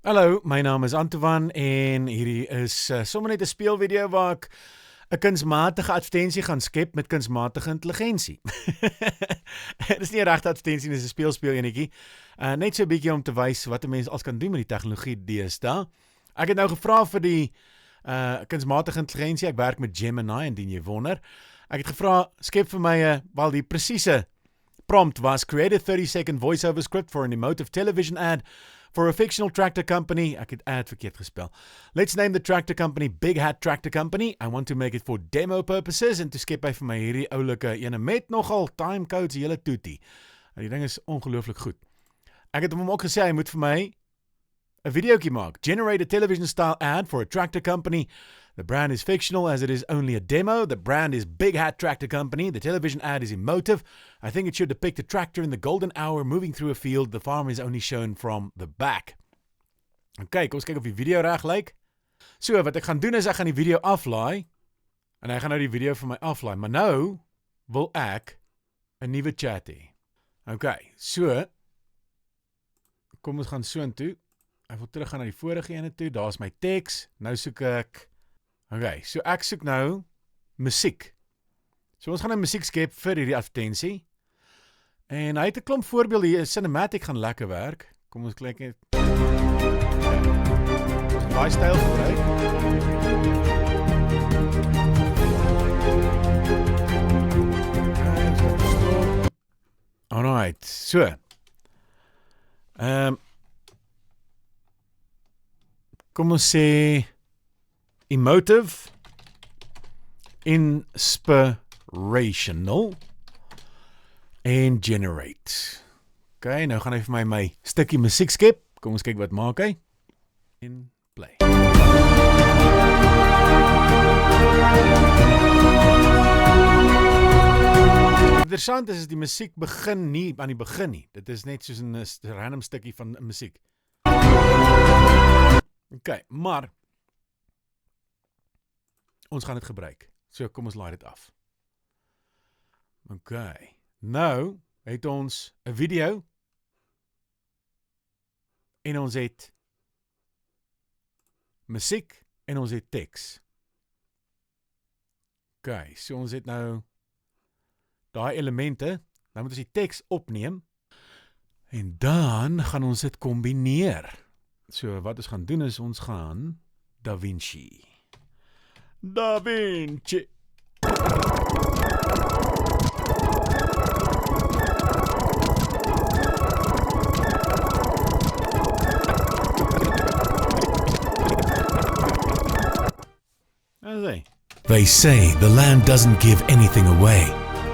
Hallo, my naam is Antoine en hierdie is sommer net 'n speelvideo waar ek 'n kunsmatige advertensie gaan skep met kunsmatige intelligensie. Dit is nie 'n regte advertensie, dis 'n speel enetjie. Net so 'n bietjie om te wys wat 'n mens als kan doen met die tegnologie deesdae. Ek het nou gevra vir die kunsmatige intelligensie. Ek werk met Gemini, indien jy wonder. Ek het gevra, skep vir my wel die presiese prompt was create a 30-second voiceover script for an emotive television ad for a fictional tractor company. Ek het ad verkeerd gespel. Let's name the tractor company Big Hat Tractor Company. I want to make it for demo purposes. En toe skep hy vir my hierdie oulike ene met nogal timecodes, hele toetie. En die ding is ongelooflik goed. Ek het hom ook gesê hy moet vir my 'n videoetjie maak. Generate a television style ad for a tractor company. The brand is fictional as it is only a demo. The brand is Big Hat Tractor Company. The television ad is emotive. I think it should depict a tractor in the golden hour moving through a field. The farm is only shown from the back. Okay, kom ons kyk of die video reg lyk. So, wat ek gaan doen is ek gaan die video aflaai. En hy gaan nou die video vir my aflaai. Maar nou wil ek 'n nuwe chat hê. Okay, so kom ons gaan soontoe. Ek wil teruggaan na die vorige ene toe. Daar's my teks. Nou soek ek. Okay, so ek soek nou musiek. So ons gaan 'n musiek skep vir hierdie advertensie. En hy het 'n klomp voorbeelde hier. Cinematic gaan lekker werk. Kom ons kyk net. Daai styl gebruik. Alright, so. Kom ons sê emotive, inspirational en generate. Okay, nou gaan hy vir my stukkie musiek skep. Kom ons kyk wat maak hy. En play. Interessant is die musiek begin nie aan die begin nie. Dit is net soos 'n random stukkie van musiek. Okay, maar ons gaan dit gebruik. So kom ons laai dit af. Okay. Nou het ons 'n video en ons het musiek en ons het teks. Okay, so ons het nou daai elemente. Nou moet ons die teks opneem en dan gaan ons dit kombineer. So wat ons gaan doen is ons gaan DaVinci. They say the land doesn't give anything away.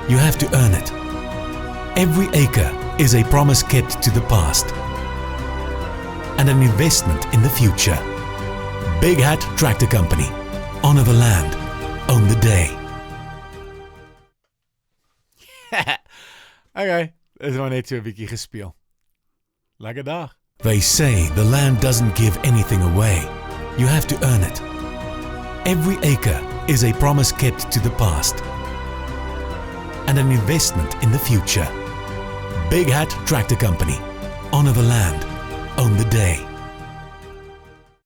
You have to earn it. Every acre is a promise kept to the past and an investment in the future. Big Hat Tractor Company. Honor the land. Own the day. Okay, dis maar net so 'n bietjie gespeel. Lekker dag. They say the land doesn't give anything away. You have to earn it. Every acre is a promise kept to the past and an investment in the future. Big Hat Tractor Company. Honor the land. Own the day.